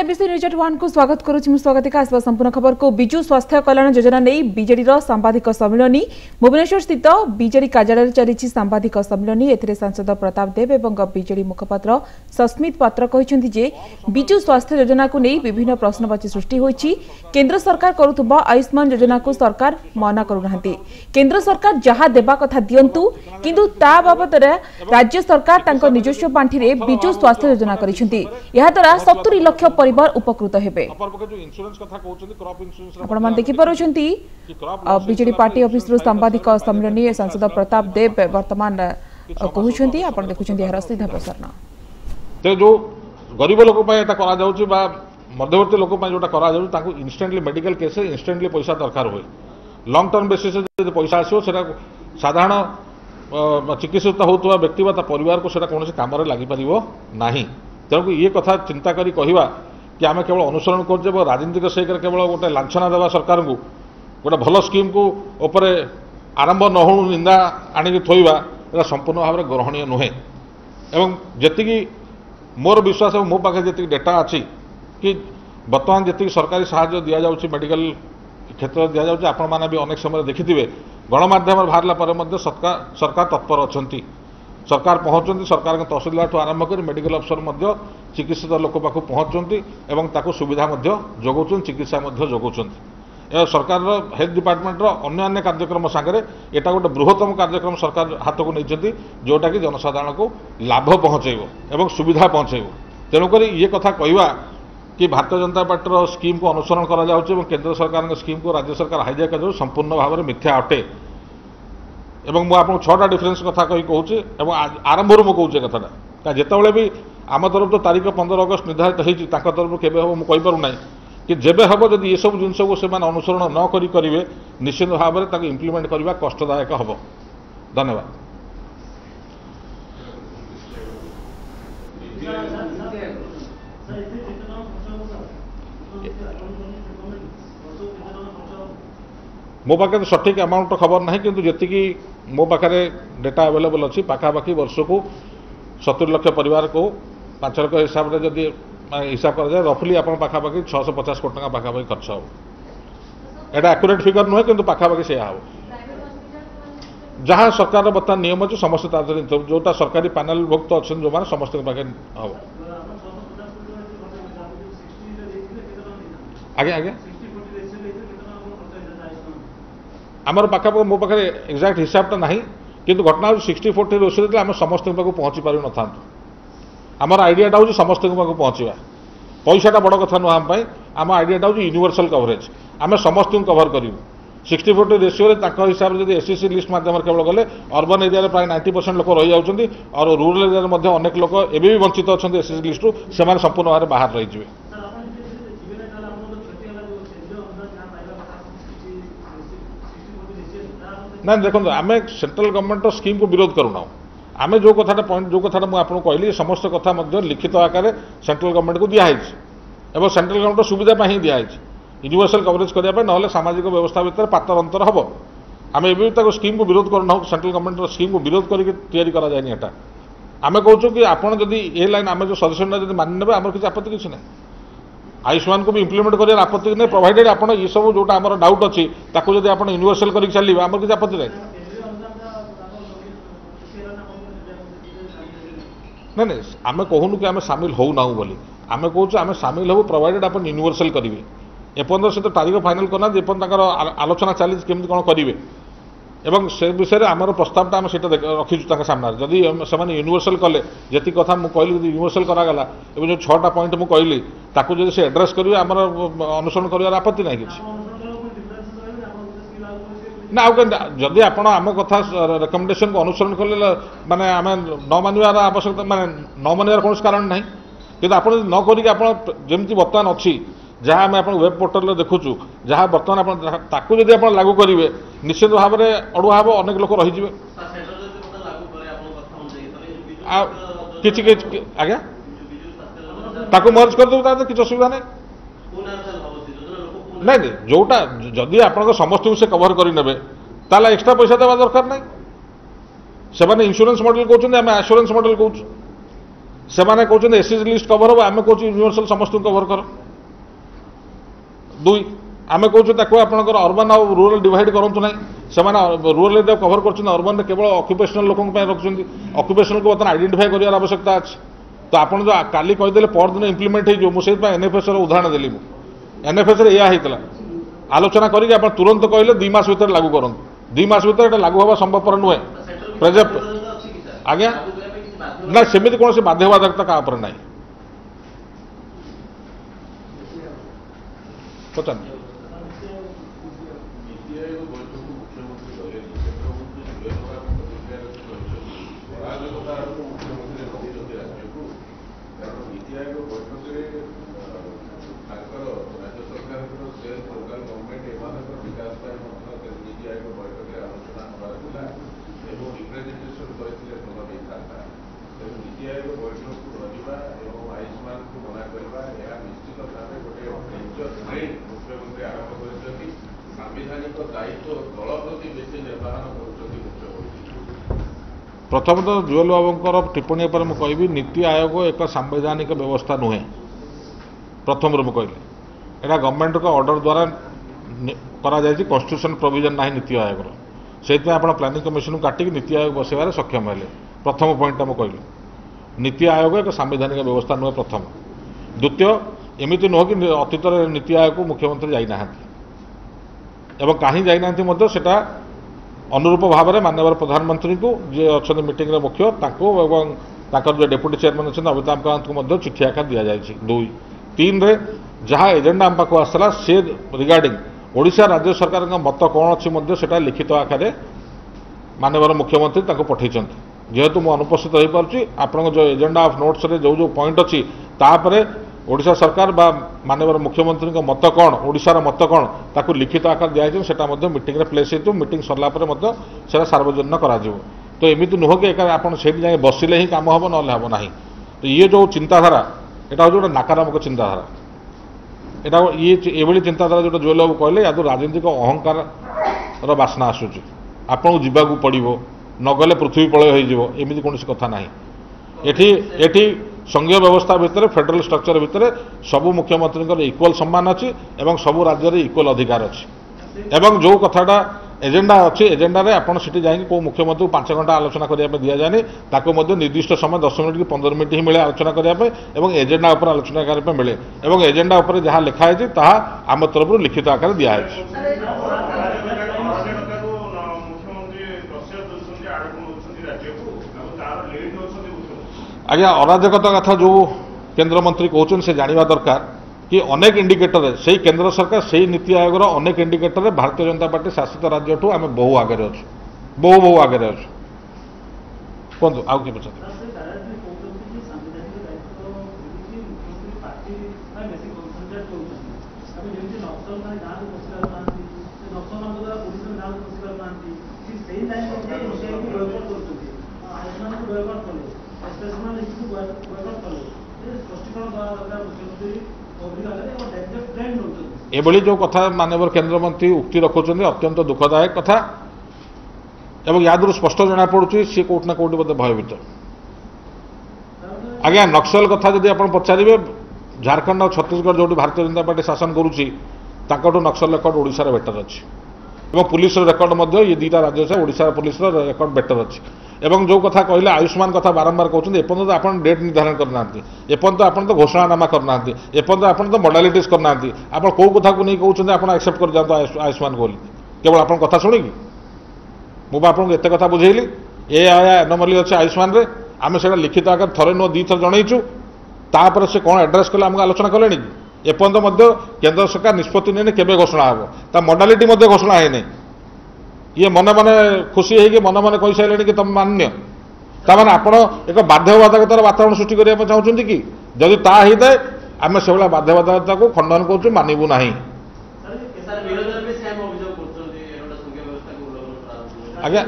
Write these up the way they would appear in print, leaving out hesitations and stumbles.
ABC news 1 को स्वागत करुछि स्वागतिका आसवा संपूर्ण खबर को बिजु स्वास्थ्य कल्याण योजना नहीं बीजेडी सांबादिक सम्मेलन भुवनेश्वर स्थित बीजेडी कार्यालय चली सांबादिक सम्मेलन एथिरे सांसद प्रताप देव एवं बीजेडी मुखपात्र सस्मित पात्र कहते जे बिजु स्वास्थ्य योजना को नहीं विभिन्न प्रश्नवाची सृष्टि होइछि। केंद्र सरकार करुथबा आयुष्मान योजना को सरकार मना करूनांती। केंद्र सरकार जहा देबा कथा दियंतु किंतु ता बाबत राज्य सरकार तांको निजस्व पांठी रे बिजु स्वास्थ्य योजना करिसेंती। यहा द्वारा 70 लाख परिवार उपकृत हेबे। आपण मान देखि परुछंती बीजेडी पार्टी ऑफिस रो सांबादिक सम्मेलन सांसद प्रताप देव वर्तमान कहउछंती। आपण देखुछंती हर सीधा प्रसारण ते जो गरीब लोक पय एटा करा जाउची बा मध्यवर्ती लोक पय जोटा करा जाउची ताकू इंस्टेंटली मेडिकल केस इंस्टेंटली पैसा दरकार होय। लॉन्ग टर्म बेसिस जे पैसा आसो सेटा साधारण चिकित्सित होतुवा व्यक्ति बा परिवार को सेटा कोनोसी काम रे लागि परिबो नाही। तेणुक ये कथा चिंता करी कहवा कि आम केवल अनुसरण कर राजनीतिक सही केवल गोटे लाछना देवा सरकार को गोटे भल स्कीम को उपरे आरंभ न हो निंदा आणिक थोइबा एटा संपूर्ण भाव में ग्रहणीय नुहे। एवं जी मोर विश्वास मो पाखे जी डेटा अच्छी कि बर्तमान जी सरकारी साहाय्य दि जाऊँगी मेडिकल क्षेत्र दि जाऊँगी आपण मैंने भी अनेक समय देखिथे गणमाध्यम बाहरला सरकार तत्पर अच्छा सरकार पहुँचती सरकार तहसीलदार ठूँ आरंभ कर मेडिकल अफसर चिकित्सित लोक पाख पहुँचती और सुविधा जोगाउं चिकित्सा जोगाउं। सरकार हेल्थ डिपार्टमेंट अन्य कार्यक्रम सागर एटा गोटे बृहत्तम कार्यक्रम सरकार हाथ को नहीं जोटा कि जनसाधारण को लाभ पहुँचेब और सुविधा पहुँचेब। तेणुक ये कथा कहवा कि भारतीय जनता पार्टी स्कीम को अनुसरण करा केंद्र सरकार स्कीम को राज्य सरकार हाईजैक कर संपूर्ण भाव में मिथ्या अटे। एवं मुझे आपको 6टा डिफरेन्स कथा कही कहूँ आरंभ मुझे कथाटा जिते भी आम तरफ तो तारीख 15 अगस्त निर्धारित होती तरफ केवे हम मुझे ना कि जेबे हम जब ये सब जिन को अनुसरण न करेंगे निश्चित भाव में इम्प्लीमेंट करने कष्टदायक हम। धन्यवाद। मो पाखे सठिक अमाउंट खबर ना कि जी मो पाखे डेटा अवेलेबल अच्छी पाखापाखि वर्ष को 70 लाख परिवार को 5 लाख हिसाब से जदि हिसाब कर रफली आप पाखापाखि 650 कोटी टका पाखापाखि खर्च हो। एटा एक्यूरेट फिगर नुहे कि पाखापाखि से हम जहाँ सरकार बर्तमान नियम अच्छे समस्त जोटा सरकारी पैनल भुक्त अच्छा जो मैंने समस्त पाखे हम। आज्ञा आज्ञा आमर पाखापाखि मो पाखे एक्जाक्ट हिसाबटा ना कि घटना 60-40 रेशियो आम समस्त पहुँची पार न था। आमर आइडियाटा हूँ समस्त पहुँचा पैसाटा बड़ कथा नुह आम आम आइडियाटा हूँ यूनिवर्सल कवरेज आम समस्त कवर करूँ 60-40 रेशियो हिसाब से एससीसी लिस्ट माध्यम केवल गले अर्बन एरिया प्राय 90% लोक रही जाऊँगी और रूरल एरिया अनेक लोक एवं भी वंचित अच्छा एससीसी लिस्ट से संपूर्ण भाव में बाहर रही। ना देखो आम सेंट्रल गवर्नमेंट स्कीम को विरोध करूना आम जो कथा पॉइंट जो कथा मुझे कहली समस्त कथा लिखित आकार सेंट्रल गवर्नमेंट को दिखाई और सेंट्रल गवर्नमेंट सुविधा ही दिखाई यूनिवर्सल कवरेज करने ना सामाजिक व्यवस्था भितर पातर अंतर हम आम एवं स्कीम को विरोध करना सेंट्रल गवर्नमेंट स्कीम को विरोध करके आम कहूँ कि आपड़ जदि ये लाइन आम जो सजेसन जब मानि ने आम किसी आपत्ति किसी ना आयुष्मान को भी इम्प्लीमेंट कर आपत्ति नहीं प्रोवाइडेड आप ये सब जो आम डाउट अच्छी जब आप यूनिवर्सल कर चलिए आम किसी आपत्ति नहीं। नहीं नहीं आम कहूनु कि आम सामिल हो ना बोली आम कहूँ आम सामिल हो प्रोवाइडेड आप यूनिवर्सल करेंगे एपर्त से तो तारीख फाइनाल करना एपर्त आलोचना चली केमी कौन करेंगे एवं से विषय में आमर प्रस्तावटा आम से रखीचु सामने जदि से यूनिवर्सल कले जी कथा मुझे कहली यूनिवर्सल करागला एवं जो 6टा पॉइंट मुझे कहली ताकू जब से एड्रेस करेंगे आमर अनुसरण कर आपत्ति ना कि ना जदि आप आम कथा रेकमेंडेशन को अनुसरण कले माने आम न मानवार आवश्यकता माने न मानवार कौन कारण ना कि आप न करमती बर्तमान अच्छी जहाँ आम आप वेब पोर्टाल देखुचु जहाँ बर्तमान आप लागू करेंगे निश्चित भाव में अड़ुआ हम अनेक लोक रही कि आज्ञा ताको मर्ज करदेव किसी असुविधा नहीं नहीं जोटा जदि आप समस्त से कवर करे ताला एक्स्ट्रा पैसा देवा दरकार नहीं से इंश्योरेंस मॉडल कहते आम एश्योरेंस मॉडल कहूँ से कहते एसएसजी लिस्ट कवर हम आम कौन यूनिवर्सल समस्त कवर कर दुई आम कहूँ आपंकर अर्बान आ रूराल डिवाइड करूँ ना से रूराल एरिया कवर कर अर्बान केवल अक्युपेशनल लोक रखुच्च अक्युपेशनल को बर्तमान आइडेंटिफाई कर आवश्यकता अच्छी तो आप जो काली कहीदे परदिन इम्प्लीमेंट हो एनएफएस एनएफएस एनएफएस या होता आलोचना करके आप तुरंत कहले 2 मास भर लागू करूँ 2 मास भर लागू हवा संभवपर नुहे प्रेजेंट आज्ञा ना सेमती कौन बाध्यबाधकता क्या ना पचान प्रथम तो जुएल बाबूर टिप्पणी पर मुझे कहबी नीति आयोग एक संवैधानिक व्यवस्था नुहे प्रथम मुझे कहली एटा गवर्नमेंट का ऑर्डर द्वारा करा जायछि कॉन्स्टिट्यूशन प्रोविजन ना नीति आयोग से आप प्लानिंग कमिशन काटिक नीति आयोग बसैबार सक्षम है प्रथम पॉइंटा मुझे कहली नीति आयोग एक संवैधानिक व्यवस्था नुहे प्रथम द्वितीय एमती नुह कि अतीत नीति आयोग को मुख्यमंत्री जाइना एवं कहीं जाइना सेटा अनुरूप भाव में माननीय प्रधानमंत्री को जी अच्छा मीटिंग मुख्य जो डेप्यूटी चेयरमैन अच्छे अमिताभ कांत को चिठी आकार दि जाए 2 3 रे जहाँ एजेंडा आम पाक आसला से रिगार्डिंग ओडिशा राज्य सरकार मत कौन अच्छी से लिखित आकार माननीय मुख्यमंत्री पठे जेहेतु मुझे अनुपस्थित हो पार्टी आपण जो एजेंडा ऑफ नोट्स रे जो पॉइंट अच्छी तापर ओडिशा सरकार बा माननीय मुख्यमंत्री मत कौन ओडिशार मत कौन ताकू लिखित आकार दिखाई मीटिंग रे प्लेस हो मीटिंग सरला सार्वजनिक करा तो एमती नुह कि आप जाए बसिले ही कम हम ना हम ना तो ये जो चिंताधारा यहाँ हूँ गोटे नकारात्मक चिंताधारा यहाँ ये चिंताधारा जो जुएल बाबू कहले या राजनीतिक अहंकार बासना आसूँ आपको जावाक पड़ो नगले पृथ्वी प्रलय होमती कौन कथा ना एठी संघीय व्यवस्था भितर फेडरल स्ट्रक्चर भितर सबू मुख्यमंत्री इक्वल सम्मान अच्छी एवं सबू राज्य इक्वल अधिकार अच्छी एवं जो कथाटा एजेंडा अच्छी एजेंडा रे आपण सिटी जाइए को मुख्यमंत्री 5 घंटा आलोचना करने दि जाए ताको निर्दिष्ट समय 10 मिनट कि 15 मिनट ही मिले आलोचना करने एजेंडा उपर आलोचना करने मिले एवं एजेंडा उपर जहाँ लिखाई ताहा आम तरफ लिखित आकार दिखाई आज्ञा अराजकता कथा जो केंद्र मंत्री कहते से जानवा दरकार कि अनेक इंडिकेटर से केंद्र सरकार से नीति आयोग अनेक इंडिकेटर भारतीय जनता पार्टी शासित राज्य ठू आम बहु आगे अच्छु बहु आगे अच्छु कहतु आउ किए पचार एभली जो कथा माननीय केंद्र मंत्री उक्ति रखुच्च अत्यंत दुखदायक कथा एवं यादू स्पष्ट जना पड़ुची सी कोट ना कोटी बोधे भयभीत आज्ञा नक्सल कथा जदि आप पचारे झारखंड और छत्तीसगढ़ जो भारतीय जनता पार्टी शासन करुच्ची नक्सल रेकर्ड ओडिशार बेटर अच्छी एवं पुलिस रेकर्ड ये 2टा राज्य से ओडिशा पुलिस रेकर्ड बेटर अच्छी एवं जो कथा कहले आयुष्मान कथा बारंबार कहते एपर्यंत आप डेट निर्धारण करना एपर्यंत आप तो घोषणानामा करना एपर्यंत आप तो मॉडलिटीज करना आप कौ कथा को नहीं कहते आप एक्सेप्ट कर जाता आयुष्मान को केवल आप कथा शुणिकी मुझे आपको एत कथा बुझेली ए आया एनोमली अच्छे आयुष्मान रे आम से लिखित आकार थे नुह 2 थर जनईचु तापर से कौन एड्रेस कले आमको आलोचना कले एपर्यंत केंद्र सरकार निष्पत्ति नहीं केवे घोषणा हम ता मॉडलिटी घोषणा है नहीं ये मन मन खुशी है कि मन मन कही सारे कि तुम मान्य ताने आपण एक बाध्यबाधकतार वातावरण सृष्टि करने चाहते कि जदि ता होता है आम से भाया बाध्यबाधकता को खंडन करूँ मानवु ना आज्ञा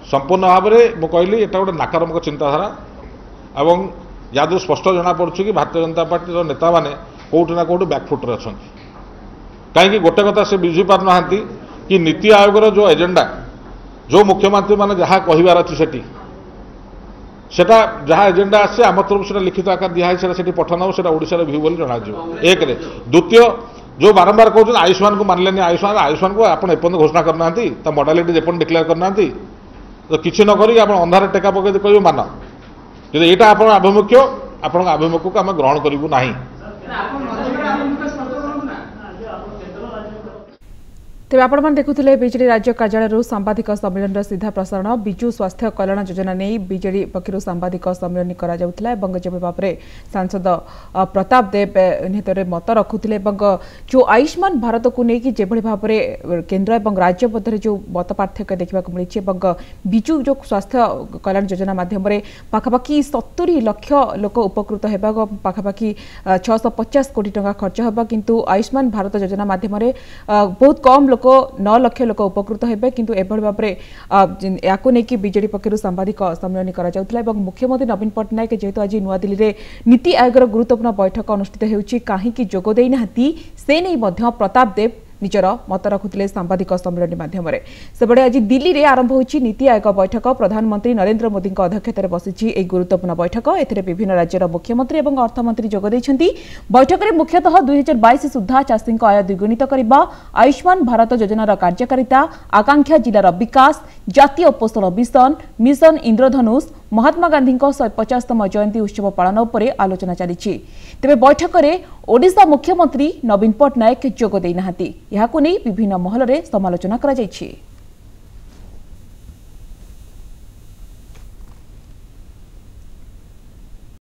संपूर्ण भाव में मुझे कहली एटा गोटे नकारात्मक चिंताधारा एवं यादू स्पष्ट जना पड़ुछि कि भारतीय जनता पार्टी नेता मैंने कौटि ना कौटि बैकफुट्रे अच्छा कहीं गोटे कथा से बुझी पार ना कि नीति आयोग जो एजेंडा जो मुख्यमंत्री मैंने जहाँ कहबार अच्छी सेठी সেটা যাহা এজেন্ডা আসছে আমার তরফ সেটা লিখিত আকার দিয়া হয় সেটা পঠানো হব সেটা ওড়িশার ভিউ বলে জনাଯିବ একরে দ্বিতীয় जो बारंबार कहते आयुष्मान को मानलेनि आयुष्मान को आप एपर्तंत घोषणा करना ता मडालिटी एपर्तंत डिक्लेयर करना तो किसी न करी आप अंधार टेका पकड़ कह मान जो यहाँ आप आभिमुख्य आपण आभिमुख्य को आम ग्रहण करूँ ना। तेज आपण देखुले बीजेडी राज्य कार्यालय सांबादिक सम्मेलन सीधा प्रसारण विजु स्वास्थ्य कल्याण योजना नहीं बीजेडी पक्षर सांबादिक सम्मेलन जो भाव में सांसद प्रताप देव निहित मत रखुले जो आयुष्मान भारत को लेकिन जो भाव में केन्द्र और राज्य मध्य जो मत पार्थक्य देखा मिली विजु जो स्वास्थ्य कल्याण योजना मध्यम पाखापाखि 70 लाख लोक उपकृत होगा पाखापाखि 650 कोटी टंका खर्च होगा किंतु आयुष्मान भारत योजना मध्यम बहुत कम लोक 9 लाख लोक उपकृत होबे किंतु एभଳି भाबरे याको नेकी बीजेडी पक्षर सांबादिक सम्मेलन करा जाउतला एवं मुख्यमंत्री नवीन पटनायक जेहेतु आज नुआ दिल्ली रे नीति आयोगर गुरुत्वपूर्ण बैठक अनुष्ठित हेउची काहे कि जोग देई नाहती से नै मध्य प्रताप देव निजर मत रखुले सांबादिक सम्मेलन माध्यम सेबड़े आज दिल्ली रे आरंभ होची नीति आयोग बैठक प्रधानमंत्री नरेंद्र मोदी अध्यक्षतार बसी गुरुत्वपूर्ण बैठक एथिरे विभिन्न राज्यर मुख्यमंत्री और अर्थमंत्री जोग दैछंती। बैठक में मुख्यतः 2022 सुधा चाषी आय द्विगुणित करने आयुष्मान भारत योजनार कार्यकारिता आकांक्षा जिलार विकास जातीय पोषण मिशन मिशन इंद्रधनुष महात्मा गांधी 150तम जयंती उत्सव पालन पर आलोचना चली तेज बैठक में ओडिशा मुख्यमंत्री नवीन पटनायक जोग देई नाहांती। याकु नै विभिन्न महल में समालोचना करा जायछि।